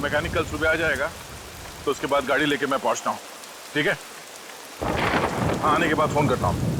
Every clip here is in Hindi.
मैकेनिक कल सुबह आ जाएगा, तो उसके बाद गाड़ी लेके मैं पहुंचता हूँ, ठीक है? हाँ, आने के बाद फोन करता हूँ।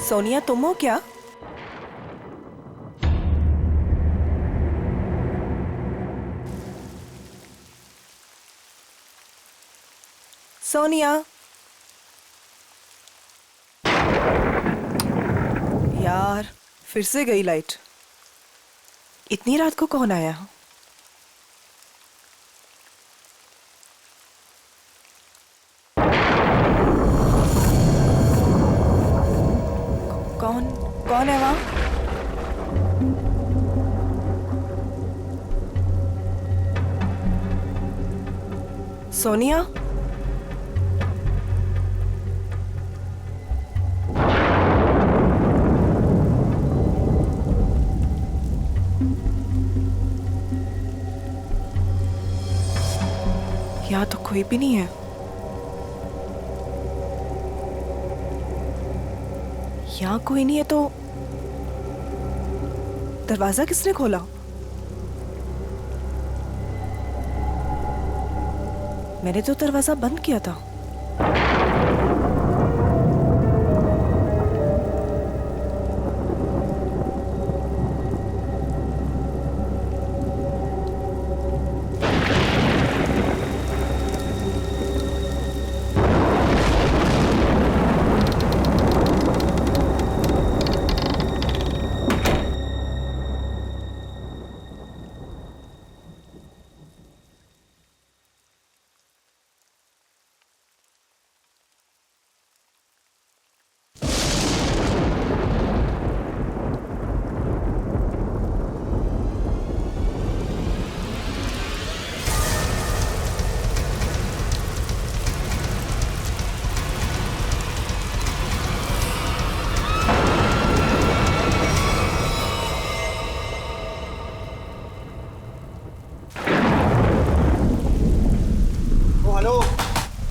सोनिया, तुम हो क्या? सोनिया, यार फिर से गई लाइट। इतनी रात को कौन आया? कौन है वहां? सोनिया, यहाँ तो कोई भी नहीं है। यहाँ कोई नहीं है तो दरवाजा किसने खोला? मैंने तो दरवाजा बंद किया था।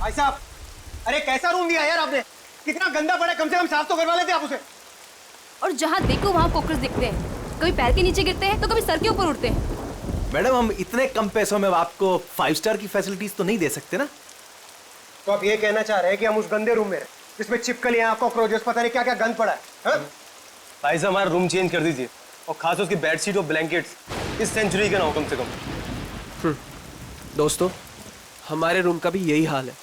भाई साहब, अरे कैसा रूम दिया यार आपने? कितना गंदा पड़ा है, कम से कम साफ तो करवा लेते आप उसे। और जहाँ देखो वहाँ कॉकरोच दिखते हैं, कभी पैर के नीचे गिरते हैं तो कभी सर के ऊपर उड़ते हैं। मैडम, हम इतने कम पैसों में आपको 5 स्टार की फैसिलिटीज तो नहीं दे सकते ना। तो आप ये कहना चाह रहे हैं कि हम उस गंदे रूम में रहे जिसमें छिपकलियां, कॉकरोचेस, पता नहीं क्या क्या गंद पड़ा है? भाई साहब, हमारा रूम चेंज कर दीजिए, और खास उसकी बेडशीट और ब्लैंकेट्स इस सेंचुरी का ना हो कम से कम। दोस्तों, हमारे रूम का भी यही हाल है।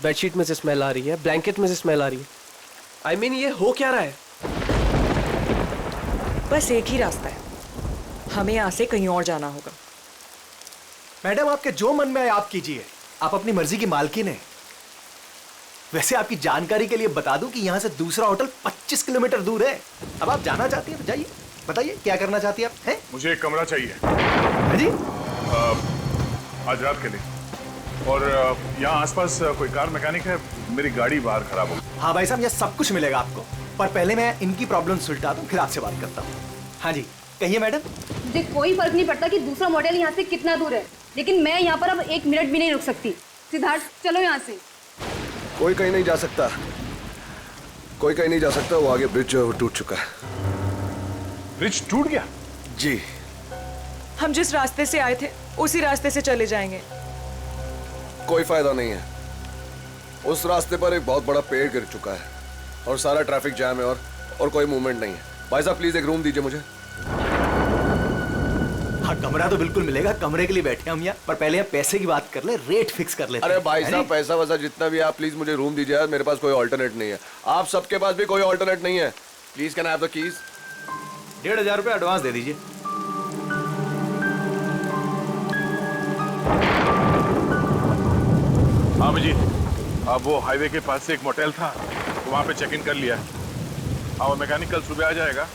बेडशीट में से स्मेल आ रही है, ब्लैंकेट में से स्मेल आ रही है। आई मीन, ये हो क्या रहा है? बस एक ही रास्ता है, हमें यहाँ से कहीं और जाना होगा। मैडम, आपके जो मन में आए आप कीजिए, आप अपनी मर्जी की मालकिन हैं। वैसे आपकी जानकारी के लिए बता दूं कि यहाँ से दूसरा होटल 25 किलोमीटर दूर है। अब आप जाना चाहती हैं तो जाइए, बताइए क्या करना चाहती हैं आप? हैं? मुझे एक कमरा चाहिए। हाँ जी? आज रात के लिए। और यहाँ आसपास कोई कार मैकेनिक है? मेरी गाड़ी बाहर खराब हो गई। हाँ भाई साहब, ये सब कुछ मिलेगा आपको, पर पहले मैं इनकी प्रॉब्लम सुलझा दूं, फिर आपसे बात करता हूँ। हाँ जी, कहिए मैडम। मुझे कोई फर्क नहीं पड़ता कि दूसरा मॉडल यहाँ से कितना दूर है, लेकिन मैं यहाँ पर अब 1 मिनट भी नहीं रुक सकती। सिद्धार्थ, चलो यहाँ से। कोई कहीं नहीं जा सकता, कोई कहीं नहीं जा सकता। वो आगे ब्रिज जो है वो टूट चुका है। ब्रिज टूट गया? जी। हम जिस रास्ते से आए थे उसी रास्ते से चले जाएंगे। कोई फायदा नहीं है, उस रास्ते पर एक बहुत बड़ा पेड़ गिर चुका है और सारा ट्रैफिक जैम है और कोई मूवमेंट नहीं है। भाई साहब प्लीज एक रूम दीजिए मुझे। हाँ, कमरा तो बिल्कुल मिलेगा, कमरे के लिए बैठे हम यहाँ, पर पहले यहाँ पैसे की बात कर ले, रेट फिक्स कर लेते हैं। अरे भाई साहब पैसा वैसा जितना भी, आप प्लीज मुझे रूम दीजिए यार, मेरे पास कोई ऑल्टरनेट नहीं है। आप सबके पास भी कोई ऑल्टरनेट नहीं है। Please can I have the keys? 1500 रुपये एडवांस दे दीजिए। हाँ अभिजीत, अब वो हाईवे के पास से एक मोटेल था, तो वहाँ पे चेक इन कर लिया। हाँ, वो मैकेनिक कल सुबह आ जाएगा,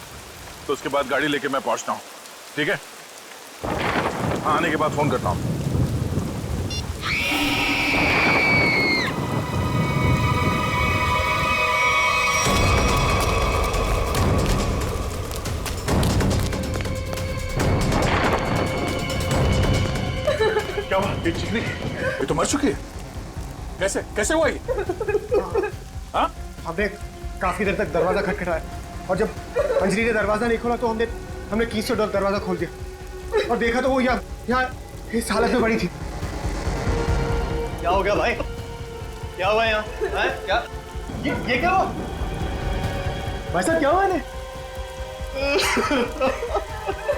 तो उसके बाद गाड़ी लेके मैं पहुँचता हूँ। ठीक है? हाँ, आने के बाद फोन करता हूँ। क्या हुआ? ये चिकनी, ये तो मर चुकी है। कैसे कैसे हुआ ये? हाँ? हमने काफी देर तक दरवाजा खटखटाया और जब अंजलि ने दरवाजा नहीं खोला तो हमने कीज से दरवाजा खोल दिया और देखा तो वो यहाँ इस हालत में पड़ी थी। क्या हो गया भाई? क्या हुआ यहाँ? क्या ये क्या हुआ? भाई साहब क्या हुआ इन्हें?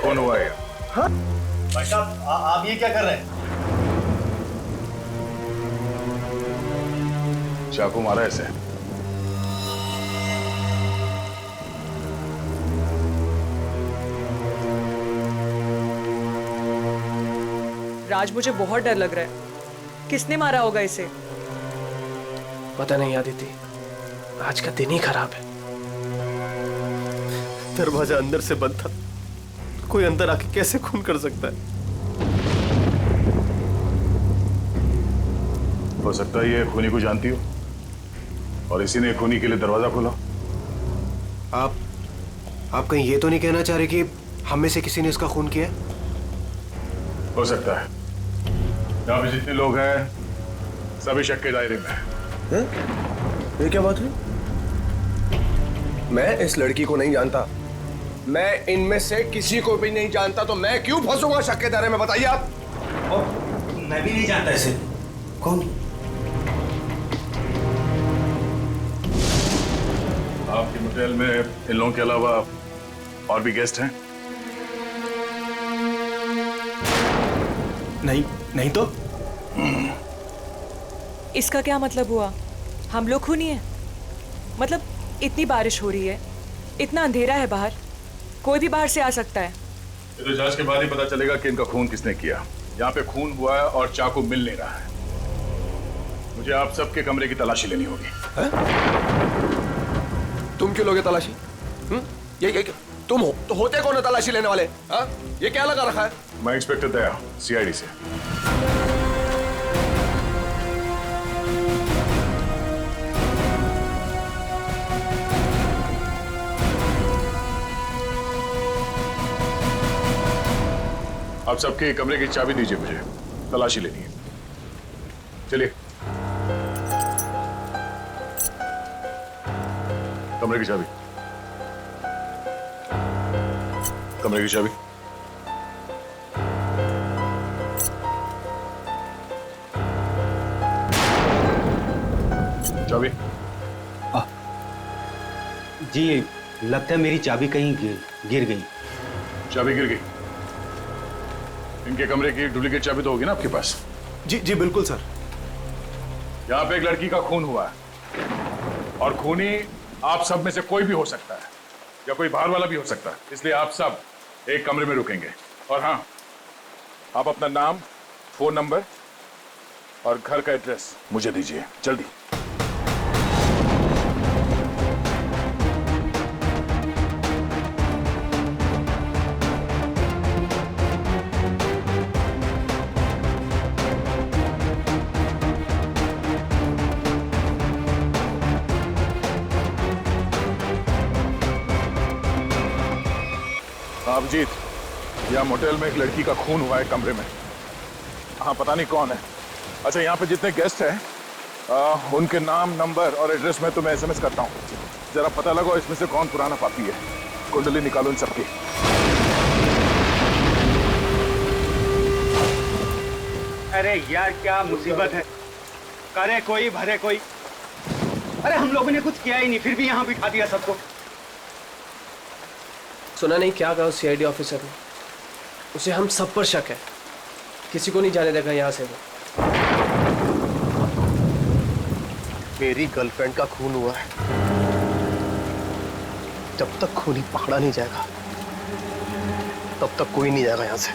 कौन हुआ ये? भाई साहब आप ये क्या कर रहे हैं? चाकू मारा ऐसे। राज, मुझे बहुत डर लग रहा है। किसने मारा होगा इसे? पता नहीं आदिति, आज का दिन ही खराब है। दरवाजा अंदर से बंद था, कोई अंदर आके कैसे खून कर सकता है? हो सकता है ये खूनी को जानती हो और इसी ने खूनी के लिए दरवाजा खोला। आप कहीं ये तो नहीं कहना चाह रहे कि हम में से किसी ने इसका खून किया? हो सकता है। यहाँ पे जितने लोग हैं सभी शक के दायरे में हैं। ये क्या बात हुई? मैं इस लड़की को नहीं जानता, मैं इनमें से किसी को भी नहीं जानता, तो मैं क्यों फंसूंगा शक के दायरे में? बताइए आप। मैं भी नहीं जानता इसे। कौन? आपके होटल में इन लोगों के अलावा और भी गेस्ट हैं? नहीं तो इसका क्या मतलब हुआ? हम लोग खूनी हैं? मतलब इतनी बारिश हो रही है, इतना अंधेरा है बाहर, कोई भी बाहर से आ सकता है। ये तो जांच के बाद ही पता चलेगा कि इनका खून किसने किया। यहाँ पे खून हुआ है और चाकू मिल नहीं रहा है। मुझे आप सबके कमरे की तलाशी लेनी होगी। तुम क्यों लोगे तलाशी? ये तुम हो तो होते कौन है तलाशी लेने वाले? हा? ये क्या लगा रखा है? मैं इंस्पेक्टर दया, सीआईडी से। आप सबके कमरे की चाबी दीजिए, मुझे तलाशी लेनी है। चलिए, कमरे की चाबी, कमरे की चाबी। चाबी। जी, लगता है मेरी चाबी कहीं गिर गई। चाबी गिर गई? इनके कमरे की डुप्लीकेट चाबी तो होगी ना आपके पास? जी बिल्कुल सर। यहाँ पे एक लड़की का खून हुआ है और खूनी आप सब में से कोई भी हो सकता है या कोई बाहर वाला भी हो सकता है, इसलिए आप सब एक कमरे में रुकेंगे। और हाँ, आप अपना नाम, फोन नंबर और घर का एड्रेस मुझे दीजिए जल्दी। अभिजीत, यहाँ मोटेल में एक लड़की का खून हुआ है कमरे में। हाँ, पता नहीं कौन है। अच्छा, यहाँ पे जितने गेस्ट हैं उनके नाम, नंबर और एड्रेस मैं तुम्हें SMS करता हूँ। जरा पता लगाओ इसमें से कौन पुराना पापी है। कुंडली निकालो इन सबकी। अरे यार, क्या मुसीबत है। करे कोई भरे कोई। अरे हम लोगों ने कुछ किया ही नहीं, फिर भी यहाँ बिठा दिया सबको। सुना नहीं क्या कहा उस CID ऑफिसर ने? उसे हम सब पर शक है, किसी को नहीं जाने देगा यहाँ से वो। मेरी गर्लफ्रेंड का खून हुआ है, जब तक खूनी पकड़ा नहीं जाएगा तब तक कोई नहीं जाएगा यहाँ से।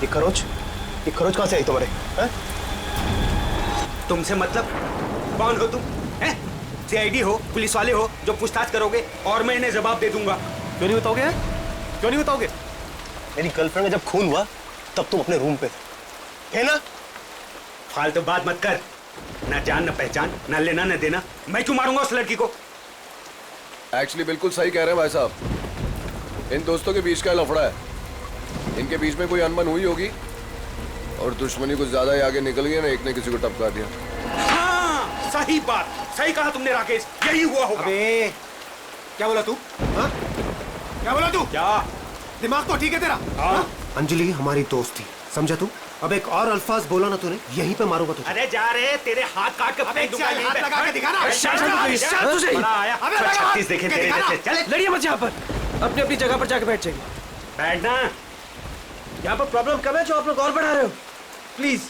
ये खरोच कहाँ से आई तुम्हारे? हैं? तुमसे मतलब? कौन हो तुम? हैं? CID हो, पुलिस वाले हो जो पूछताछ करोगे और मैं इन्हें जवाब दे दूंगा। क्यों नहीं बताओगे? क्यों नहीं बताओगे? मेरी गर्लफ्रेंड का जब खून हुआ तब तुम अपने रूम पे थे, है ना? फालतू बात मत कर। ना जान ना पहचान, ना लेना ना देना। मैं क्यों मारूंगा उस लड़की को? एक्चुअली बिल्कुल सही कह रहे हैं भाई साहब। इन दोस्तों के बीच का लफड़ा है। इनके बीच में कोई अनबन हुई होगी और दुश्मनी कुछ ज्यादा ही आगे निकल गई ना, एक ने किसी को टपका दिया। हाँ, सही बात, सही कहा तुमने राकेश, यही हुआ होगा। अबे क्या बोला तू? हाँ? क्या बोला तू? क्या दिमाग तो ठीक है तेरा? हाँ? अंजलि हमारी दोस्त थी, समझा तू? अब एक और अल्फाज बोला ना तूने, यहीं पे मारूंगा तुझे। अरे जा रहे, तेरे हाथ काट के फेंक दूंगा यहीं पे। हाथ लगा के दिखा ना। बड़ा आया। 36 देखे तेरे जैसे। चल लड़िए मत यहाँ पर, अपनी अपनी जगह पर जाके बैठ जाइए। बैठना। यहाँ पर प्रॉब्लम कम है जो आप लोग और बढ़ा रहे हो। प्लीज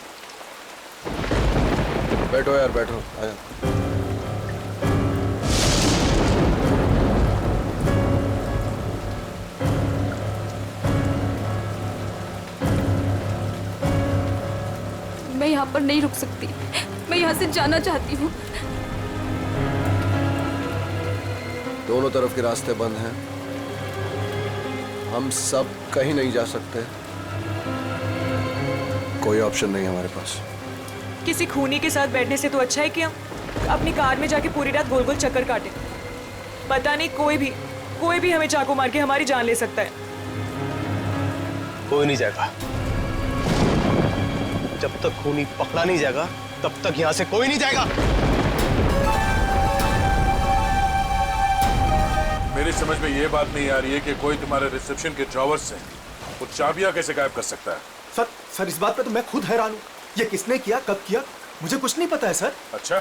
बैठो यार, बैठो। आया। मैं यहाँ पर नहीं रुक सकती, मैं यहाँ से जाना चाहती हूँ। दोनों तरफ के रास्ते बंद हैं। हम सब कहीं नहीं जा सकते। कोई ऑप्शन नहीं है हमारे पास। किसी खूनी के साथ बैठने से तो अच्छा है कि हम अपनी कार में जाके पूरी रात गोल गोल चक्कर काटें। पता नहीं कोई भी हमें चाकू मार के हमारी जान ले सकता है। कोई नहीं जाएगा। जब तक खूनी पकड़ा नहीं जाएगा तब तक यहाँ से कोई नहीं जाएगा। मेरी समझ में ये बात नहीं आ रही है कि कोई तुम्हारे रिसेप्शन के ड्रॉवर से वो चाबियां कैसे गायब कर सकता है। सर इस बात पे तो मैं खुद हैरान हूँ। ये किसने किया, कब किया, मुझे कुछ नहीं पता है सर। अच्छा,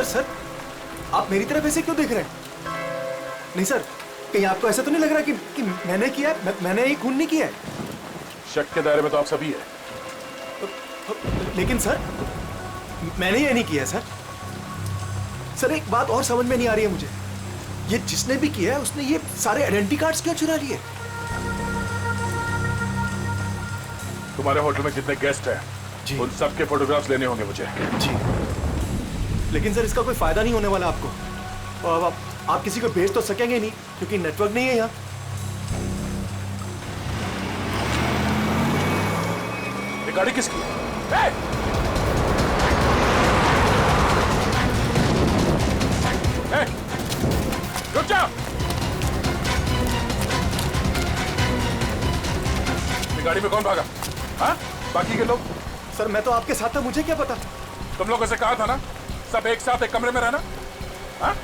सर आप मेरी तरफ ऐसे क्यों देख रहे हैं? नहीं सर, कहीं आपको ऐसा तो नहीं लग रहा कि मैंने किया है? मैंने ये खून नहीं किया है। शक के दायरे में तो आप सभी है। लेकिन सर मैंने ये नहीं किया सर। सर एक बात और समझ में नहीं आ रही है मुझे, ये जिसने भी किया है उसने ये सारे आइडेंटिटी कार्ड्स क्यों चुरा लिए? तुम्हारे होटल में जितने गेस्ट हैं जी, उन सबके फोटोग्राफ्स लेने होंगे मुझे। जी, लेकिन सर इसका कोई फायदा नहीं होने वाला आपको। और अब आप किसी को भेज तो सकेंगे नहीं क्योंकि नेटवर्क नहीं है यहाँ। ये गाड़ी किसकी है? रुक जाओ। ये गाड़ी में कौन भागा? हाँ? बाकी के लोग? सर मैं तो आपके साथ था, मुझे क्या पता। तुम लोगों से कहा था ना सब एक साथ एक कमरे में रहना। हाँ?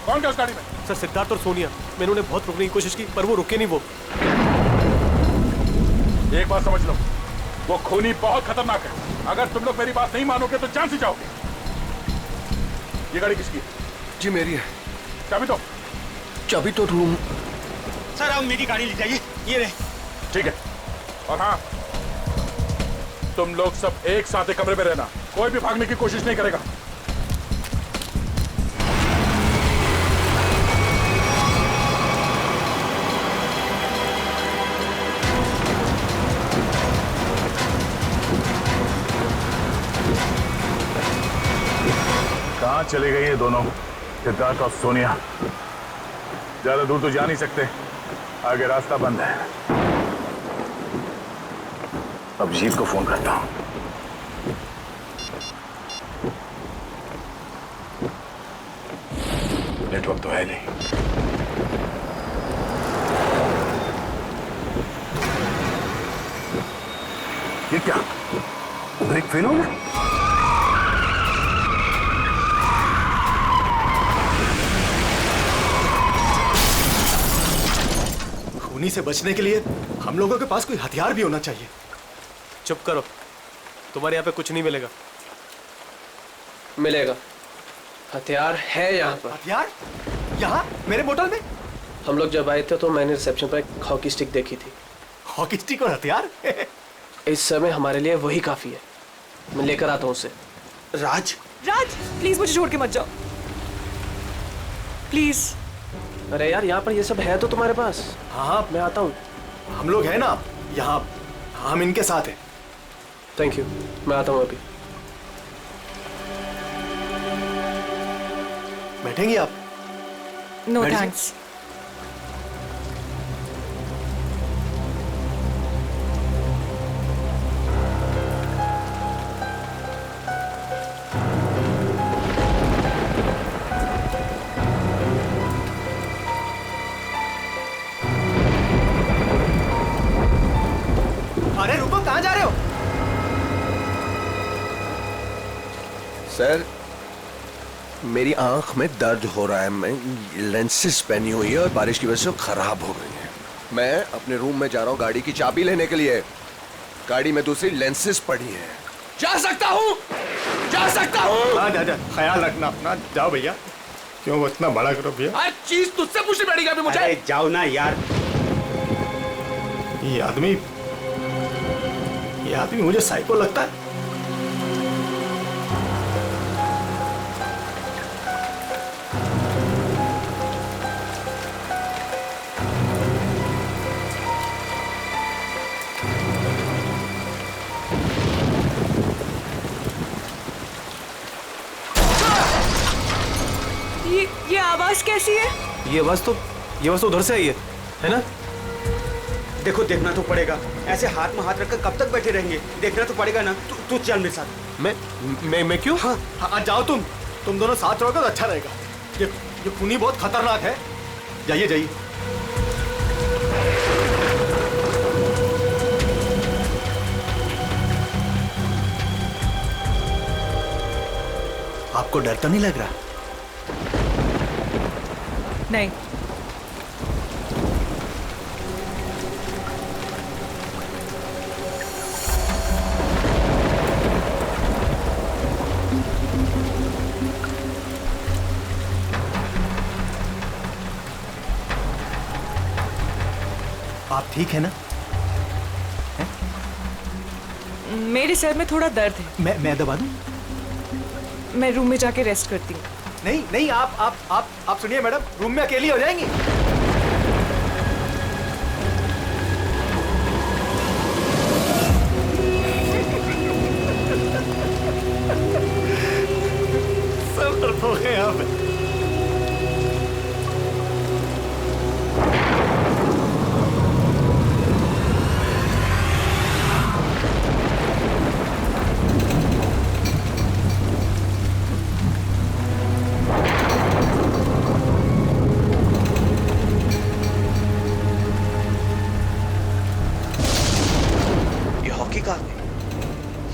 कौन गया उस गाड़ी में? सर सिद्धार्थ और सोनिया, मैंने उन्हें बहुत रोकने की कोशिश की पर वो रुके नहीं। वो एक बात समझ लो, वो खूनी बहुत खतरनाक है। अगर तुम लोग मेरी बात नहीं मानोगे तो जान से जाओगे। ये गाड़ी किसकी है? जी मेरी है। चाबी दो। चाबी तो रूम। सर अब मेरी गाड़ी ले जाइए, ये रहे। ठीक है। और हाँ, तुम लोग सब एक साथ एक कमरे में रहना, कोई भी भागने की कोशिश नहीं करेगा। कहाँ चले गए ये दोनों, सिद्धार्थ और सोनिया? ज्यादा दूर तो जा नहीं सकते, आगे रास्ता बंद है। अब जीत को फोन करता हूं। नेटवर्क तो है नहीं। ये क्या, ब्रेक फेल हो गया? खूनी से बचने के लिए हम लोगों के पास कोई हथियार भी होना चाहिए। चुप करो, तुम्हारे यहाँ पे कुछ नहीं मिलेगा। मिलेगा, हथियार है यहाँ पर। हथियार यहाँ मेरे मोटल में? हम लोग जब आए थे तो मैंने रिसेप्शन पर एक हॉकी स्टिक देखी थी। हॉकी स्टिक और हथियार? इस समय हमारे लिए वही काफी है। मैं लेकर आता हूँ उसे। राज, राज प्लीज मुझे छोड़ के मत जाओ, प्लीज। अरे यार, यहाँ पर ये सब है तो तुम्हारे पास। हाँ मैं आता हूँ। हम लोग हैं ना यहाँ, हम इनके साथ हैं। थैंक यू, मैं आता हूँ अभी। बैठेंगी आप? नो बैठ जाइए। थैंक्स। अरे रुको, कहाँ जा रहे हो? सर, मेरी आंख में दर्द हो रहा है। मैं लेंसेज पहनी हुई है और बारिश की वजह से वो खराब हो गई है। मैं अपने रूम में जा रहा हूँ गाड़ी की चाबी लेने के लिए। गाड़ी में दूसरी लेंसेज पड़ी है। जा सकता हूँ, जा सकता हूँ। हाँ जा, ख्याल रखना अपना। जाओ भैया, क्यों इतना बड़ा करो भैया। हर चीज तुझसे पूछनी पड़ेगी अभी मुझे। अरे जाओ ना यार। ये आदमी मुझे साइको लगता है। ये आवाज कैसी है? ये आवाज तो उधर से आई है ना? देखो, देखना तो पड़ेगा। ऐसे हाथ में हाथ रखकर कब तक बैठे रहेंगे? देखना तो पड़ेगा ना। तू चल मेरे साथ। मैं क्यों? हाँ हाँ, जाओ तुम दोनों साथ रहोगे तो अच्छा रहेगा। ये खूनी बहुत खतरनाक है। जाइए जाइए। आपको डर तो नहीं लग रहा? नहीं। आप ठीक है ना? मेरे सर में थोड़ा दर्द है। मैं दबा दूं? मैं रूम में जाके रेस्ट करती हूँ। नहीं, आप सुनिए मैडम, रूम में अकेली हो जाएंगी। सब तरफ हो गए आप।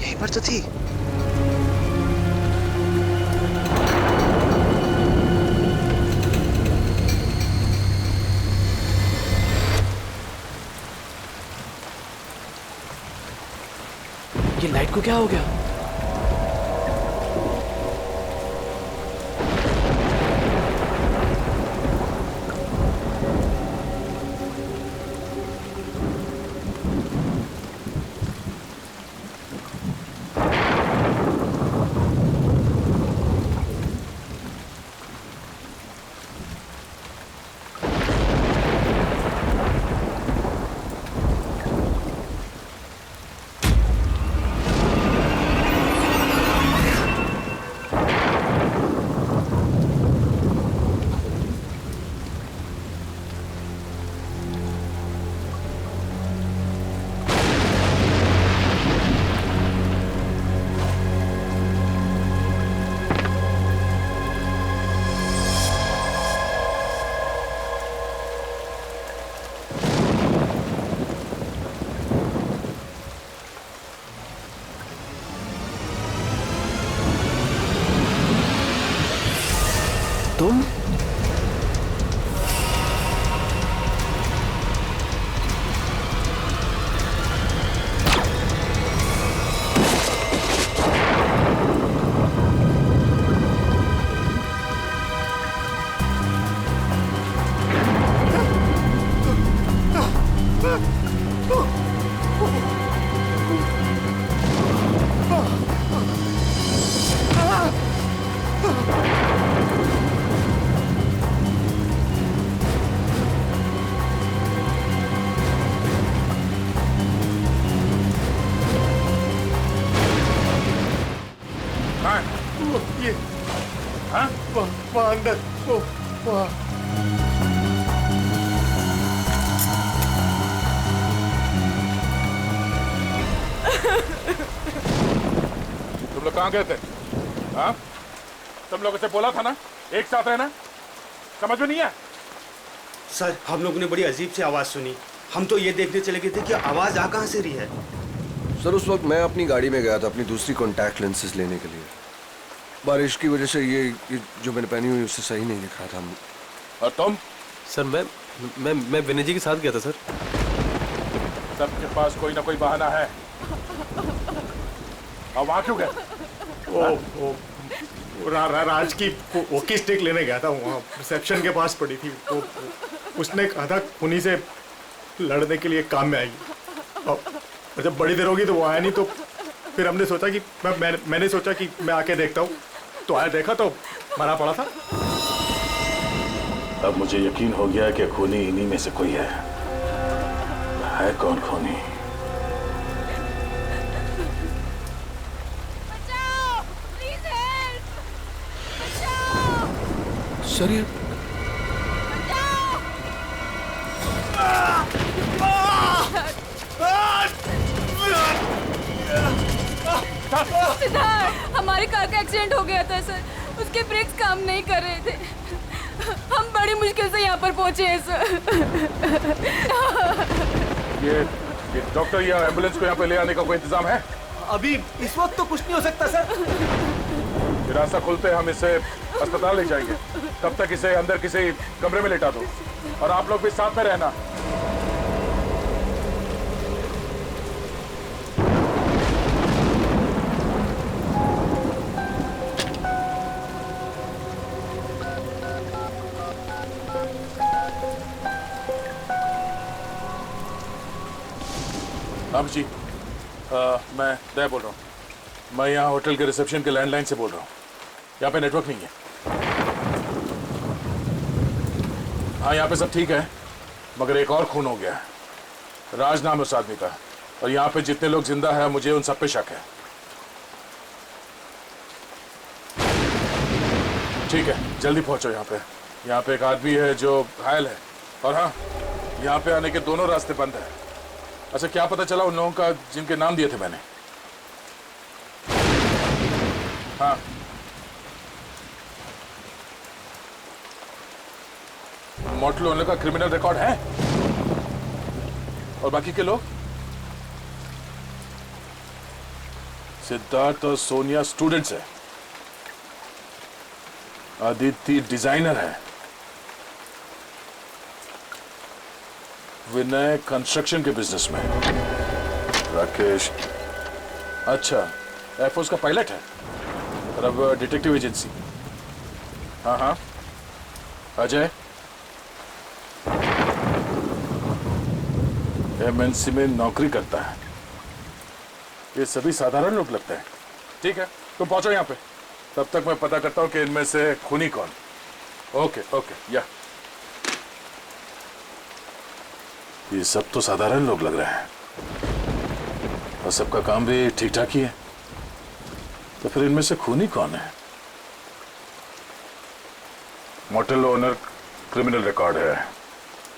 यहीं पर तो थी। ये लाइट को क्या हो गया? तुम लोग कहाँ गए थे? हाँ, तुम लोगों से बोला था ना एक साथ रहना। समझ में नहीं है? सर हम लोगों ने बड़ी अजीब सी आवाज सुनी, हम तो ये देखने चले गए थे कि आवाज आ कहाँ से रही है। सर उस वक्त मैं अपनी गाड़ी में गया था अपनी दूसरी कॉन्टैक्ट लेंसेज लेने के लिए। बारिश की वजह से ये जो मैंने पहनी हुई उससे सही नहीं दिख रहा था। और तुम? सर मैं विनय जी के साथ गया था सर। सबके पास कोई ना कोई बहाना है। अब वहां क्यों गए? राज की वॉकी स्टिक लेने गया था, वहाँ रिसेप्शन के पास पड़ी थी। तो उसने कहा था खूनी से लड़ने के लिए काम में आएगी। और जब बड़ी देर होगी तो वो आया नहीं, तो फिर हमने सोचा कि मैंने सोचा कि मैं आके देखता हूँ। तो आया, देखा तो मरा पड़ा था। अब मुझे यकीन हो गया कि खूनी इन्हीं में से कोई है। कौन खूनी? सर ये सिद्धार्थ, हमारी कार का एक्सीडेंट हो गया था सर। उसके ब्रेक्स काम नहीं कर रहे थे। हम बड़ी मुश्किल से यहाँ पर पहुंचे हैं सर। ये डॉक्टर या एम्बुलेंस को यहाँ पे ले आने का कोई इंतजाम है? अभी इस वक्त तो कुछ नहीं हो सकता सर। ये रास्ता खुलते हम इसे अस्पताल ले जाएंगे। तब तक इसे अंदर किसी कमरे में लेटा दो और आप लोग भी साथ में रहना। अब जी मैं दया बोल रहा हूँ। मैं यहाँ होटल के रिसेप्शन के लैंडलाइन से बोल रहा हूँ। यहाँ पे नेटवर्क नहीं है। हाँ, यहाँ पे सब ठीक है, मगर एक और खून हो गया है। राज नाम है उस आदमी का, और यहाँ पे जितने लोग जिंदा हैं मुझे उन सब पे शक है। ठीक है, जल्दी पहुंचो यहाँ पे। यहाँ पे एक आदमी है जो घायल है, और हाँ, यहाँ पे आने के दोनों रास्ते बंद हैं। अच्छा, क्या पता चला उन लोगों का जिनके नाम दिए थे मैंने? हाँ, मोटल ओनर का क्रिमिनल रिकॉर्ड है, और बाकी के लोग? सिद्धार्थ और सोनिया स्टूडेंट्स है, आदित्य डिजाइनर है, विनय कंस्ट्रक्शन के बिजनेस में, राकेश अच्छा एयरफोर्स का पायलट है, और अब डिटेक्टिव एजेंसी। हाँ हाँ, अजय एमएनसी में नौकरी करता है। ये सभी साधारण लोग लगते हैं। ठीक है, तुम पहुंचो यहाँ पे, तब तक मैं पता करता हूँ कि इनमें से खूनी कौन। ओके ओके, या ये सब तो साधारण लोग लग रहे हैं, और सबका काम भी ठीक ठाक ही है, तो फिर इनमें से खूनी कौन है? मोटल ओनर क्रिमिनल रिकॉर्ड है,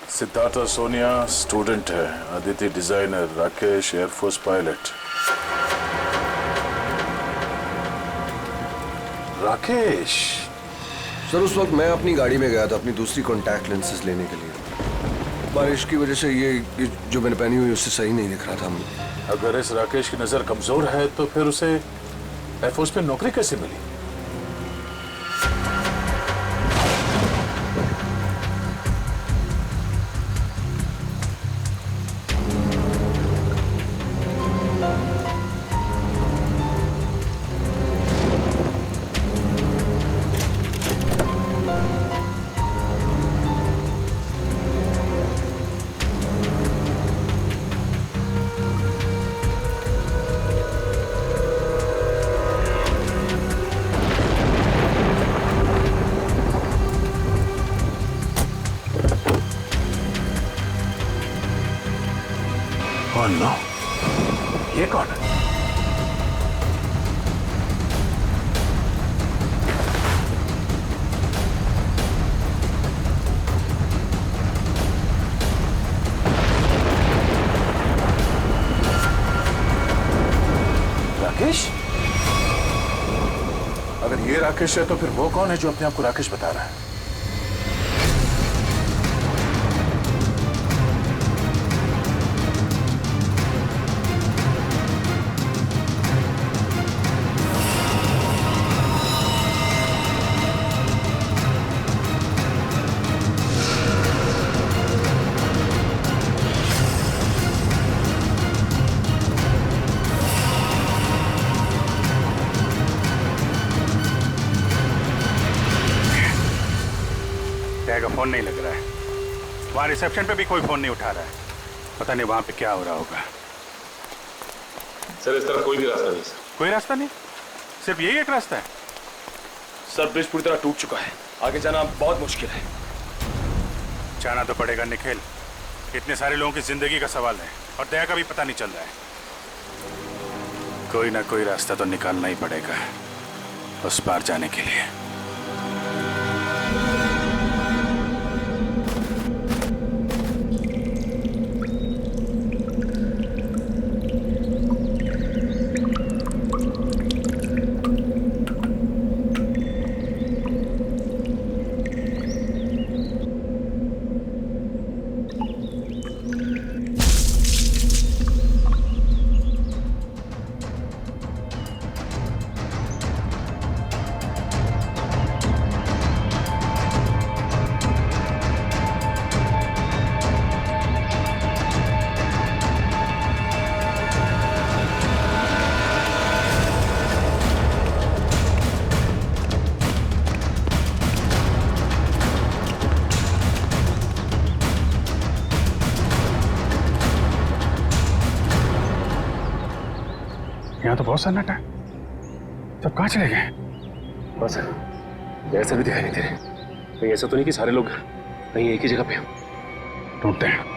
सिद्धार्थ और सोनिया स्टूडेंट है, Aditya designer, Rakesh air force pilot. Rakesh sir उस वक्त मैं अपनी गाड़ी में गया था अपनी दूसरी कॉन्टैक्ट लेंसेज लेने के लिए। बारिश की वजह से ये जो मैंने पहनी हुई उससे सही नहीं दिख रहा था। अगर इस राकेश की नजर कमजोर है तो फिर उसे एयरफोर्स में नौकरी कैसे मिली? Oh no, ये कौन है? राकेश है तो फिर वो कौन है जो अपने आप को राकेश बता रहा है? का फोन नहीं लग रहा है। वहाँ रिसेप्शन पे भी कोई फोन नहीं उठा रहा है। पता नहीं वहाँ पे क्या हो रहा होगा। सर इस तरफ कोई भी रास्ता नहीं सर। कोई रास्ता नहीं, सिर्फ यही एक रास्ता है। सर ब्रिज पूरी तरह टूट चुका है, आगे जाना बहुत मुश्किल है। जाना तो पड़ेगा निखिल, इतने सारे लोगों की जिंदगी का सवाल है और दया का भी पता नहीं चल रहा है। कोई ना कोई रास्ता तो निकालना ही पड़ेगा उस पार जाने के लिए। यहाँ तो बहुत सन्नाटा है, सब कहाँ चले गए? बस ऐसा भी दिखाई नहीं दे रहे। कहीं ऐसा तो नहीं कि सारे लोग कहीं एक ही जगह पे ढूंढते हैं।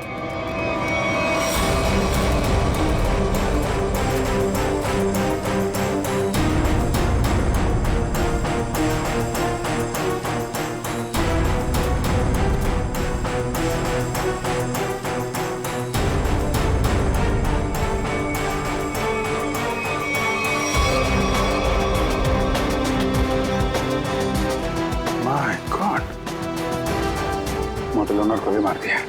मोटल ओनर को भी मार दिया।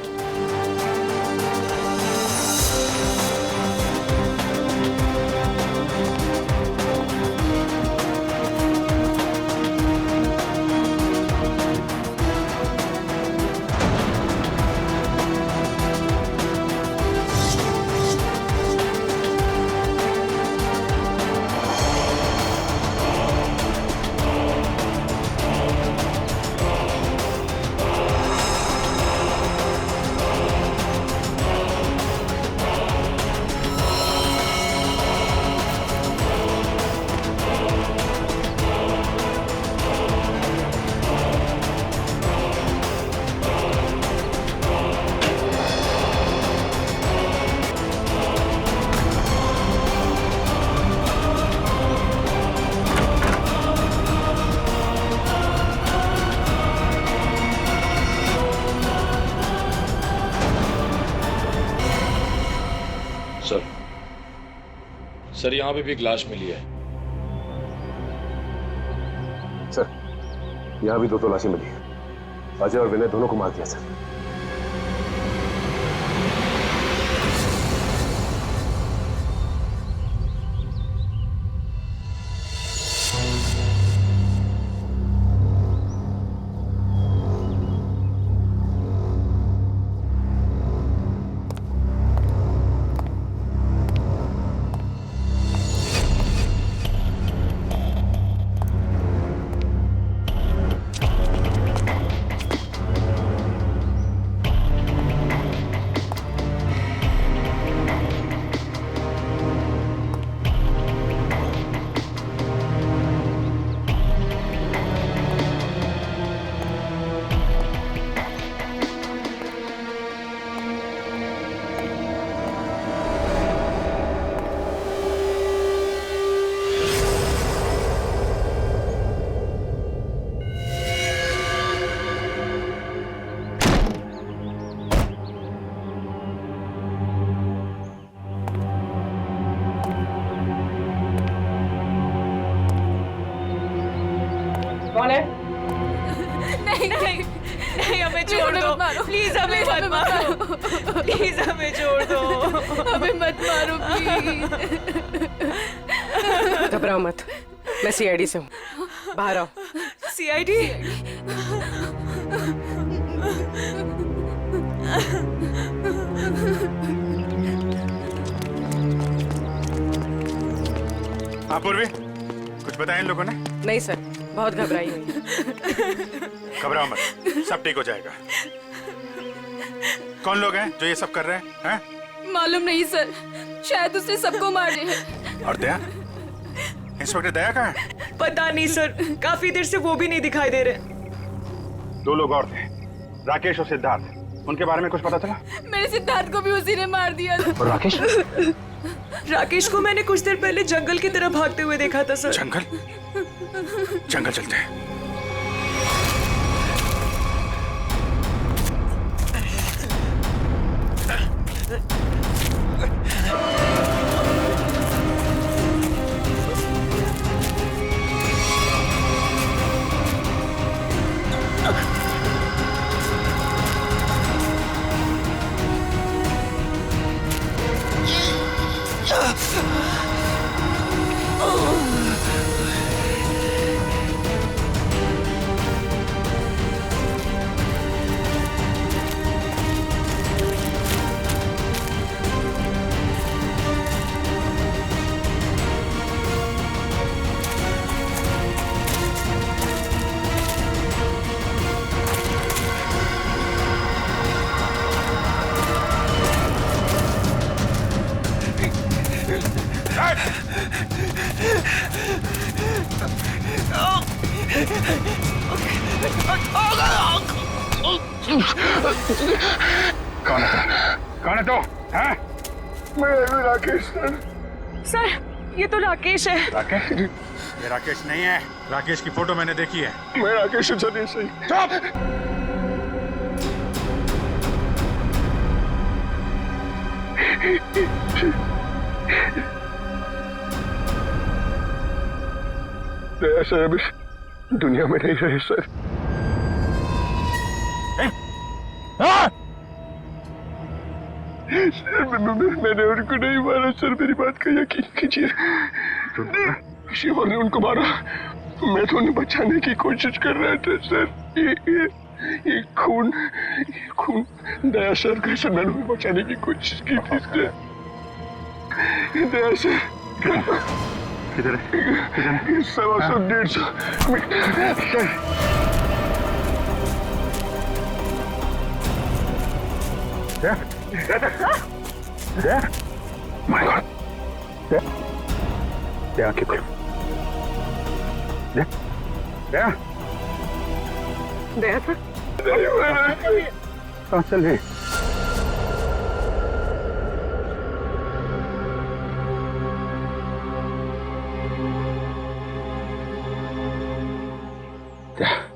सर यहाँ पे भी एक लाश मिली है। सर यहाँ भी 2 लाशें मिली हैं। अजय और विनय दोनों को मार दिया सर। मारो, प्लीज हमें मत मारो, प्लीज हमें छोड़ दो, हमें मत मारो प्लीज। घबराओ मत, मैं सीआईडी से हूँ, बाहर आओ। सीआईडी? हाँ पूर्वी, कुछ बताया इन लोगों ने? नहीं सर, बहुत घबराई हुई। घबराओ मत, सब ठीक हो जाएगा। कौन लोग हैं जो ये सब कर रहे हैं? मालूम नहीं सर, शायद उसने सबको मार दिया है। और दया? इंस्पेक्टर दया कहाँ है? पता नहीं सर, काफी देर से वो भी नहीं दिखाई दे रहे। 2 लोग और थे, राकेश और सिद्धार्थ। उनके बारे में कुछ पता चला? मेरे सिद्धार्थ को भी उसी ने मार दिया था। और राकेश? राकेश को मैंने कुछ देर पहले जंगल की तरफ भागते हुए देखा था सर। जंगल? जंगल चलते हैं। कौन है तो? हैं? मैं राकेश सर। सर, ये तो राकेश है। राकेश? ये राकेश नहीं है। राकेश की फोटो मैंने देखी है। मैं राकेश सर नहीं सही। चुप! दया सर अभी दुनिया में नहीं रहे सर। सर मैंने उनको नहीं मारा सर, मेरी बात का यकीन कीजिए। किसी और ने उनको मारा, मैं तो उन्हें बचाने की कोशिश कर रहा था सर। ये खून दया सर का सर, मैंने उन्हें बचाने की कोशिश की थी सर। दया सर किधर है? 100-150 मीटर। My God! दया आंखें खोलो। दया? दया सर? कहाँ चल रही?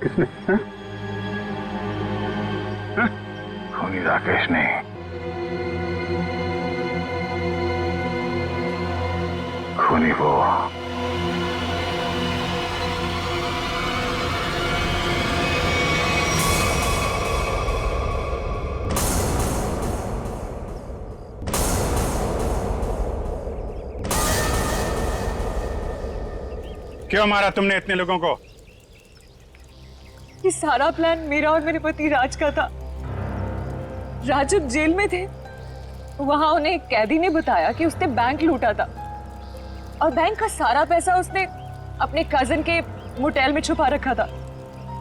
किसने? खूनी राकेश नहीं, खूनी वो। क्यों मारा तुमने इतने लोगों को? ये सारा प्लान मेरा और मेरे पति राज का था। राज जब जेल में थे, वहां उन्हें एक कैदी ने बताया कि उसने बैंक लूटा था और बैंक का सारा पैसा उसने अपने कजिन के मोटेल में छुपा रखा था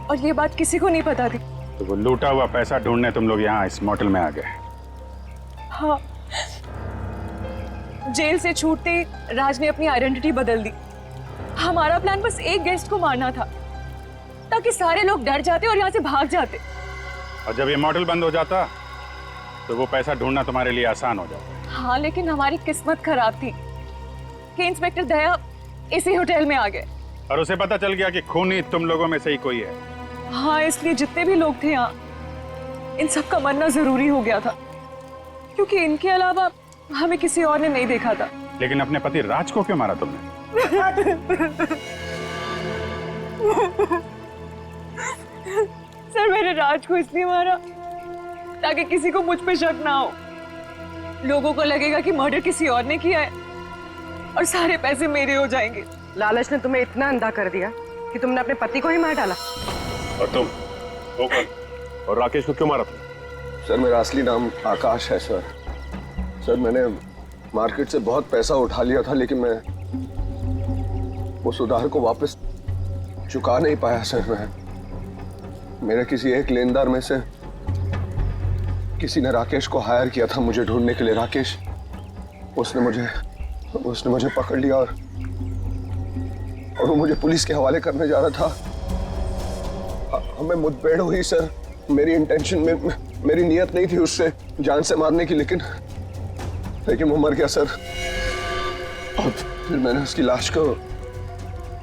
और ये बात किसी को नहीं पता थी। तो वो लूटा हुआ पैसा ढूंढने तुम लोग यहाँ इस मोटेल में आ गए? हाँ, जेल से छूटते ही राज ने अपनी आइडेंटिटी बदल दी। हमारा प्लान बस एक गेस्ट को मारना था ताकि सारे लोग डर जाते और यहाँ से भाग जाते। और जब ये मॉडल बंद हो जाता तो वो पैसा ढूंढना तुम्हारे लिए आसान हो जाता। हाँ, लेकिन हमारी किस्मत खराब थी कि इंस्पेक्टर दया इसी होटल में आ गए और उसे पता चल गया कि खूनी तुम लोगों में से ही कोई है। हाँ, इसलिए जितने भी लोग थे यहाँ, इन सब का मरना जरूरी हो गया था क्योंकि इनके अलावा हमें किसी और ने नहीं देखा था। लेकिन अपने पति राज को क्यों मारा तुमने? सर, मैंने राज को इसलिए मारा ताकि किसी को मुझ पे शक ना हो। लोगों को लगेगा कि मर्डर किसी और ने किया है और सारे पैसे मेरे हो जाएंगे। लालच ने तुम्हें इतना अंधा कर दिया कि तुमने अपने पति को ही मार डाला। और तुम वो कौन? और राकेश को क्यों मारा तुम? सर मेरा असली नाम आकाश है सर। सर मैंने मार्केट से बहुत पैसा उठा लिया था, लेकिन मैं उस उधार को वापस चुका नहीं पाया सर। मैं मेरे किसी एक लेनदार में से किसी ने राकेश को हायर किया था मुझे ढूंढने के लिए। राकेश उसने मुझे पकड़ लिया और वो मुझे पुलिस के हवाले करने जा रहा था। हमें मुठभेड़ हुई सर। मेरी इंटेंशन में मेरी नियत नहीं थी उससे जान से मारने की, लेकिन वो मर गया सर। और फिर मैंने उसकी लाश को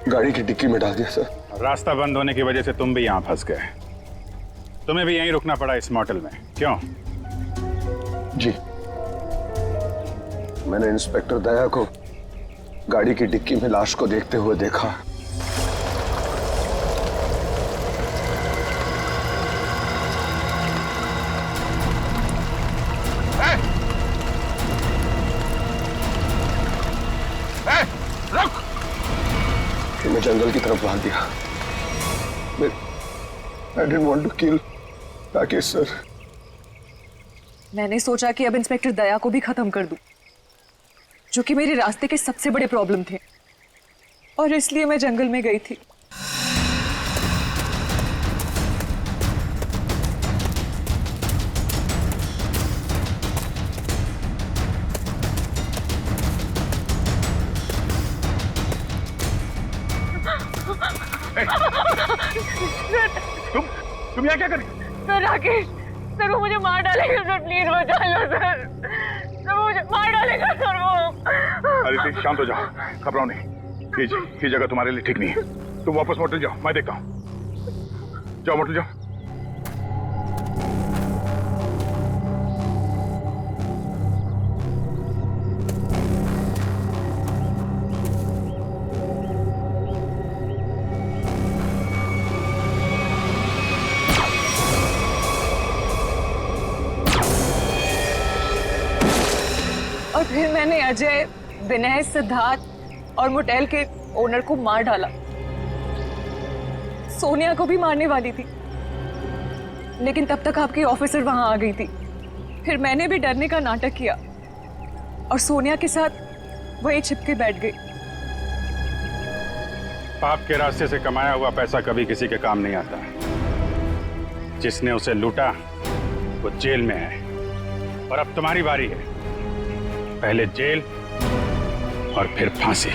गाड़ी की डिक्की में डाल दिया सर। रास्ता बंद होने की वजह से तुम भी यहाँ फंस गए। तुम्हें भी यहीं रुकना पड़ा इस मोटल में, क्यों? जी, मैंने इंस्पेक्टर दया को गाड़ी की डिक्की में लाश को देखते हुए देखा। फिर मैं जंगल की तरफ भाग गया। I didn't want to kill Rakesh sir. मैंने सोचा कि अब इंस्पेक्टर दया को भी खत्म कर दूं, जो कि मेरे रास्ते के सबसे बड़े प्रॉब्लम थे, और इसलिए मैं जंगल में गई थी। तुम यहाँ क्या कर रही हो? सर राकेश, सर वो मुझे मार डालेगा सर, प्लीज बचा लो सर। सर वो मुझे मार डालेगा सर वो। अदिति शांत हो जाओ, घबराओ नहीं। ये जगह तुम्हारे लिए ठीक नहीं है। तुम वापस मोटल जाओ, मैं देखता हूँ। जाओ मोटल जाओ। और फिर मैंने अजय, विनय, सिद्धार्थ और मोटेल के ओनर को मार डाला। सोनिया को भी मारने वाली थी, लेकिन तब तक आपकी ऑफिसर वहां आ गई थी। फिर मैंने भी डरने का नाटक किया और सोनिया के साथ वहीं छिप के बैठ गई। पाप के रास्ते से कमाया हुआ पैसा कभी किसी के काम नहीं आता। जिसने उसे लूटा वो जेल में है, और अब तुम्हारी बारी है। पहले जेल और फिर फांसी।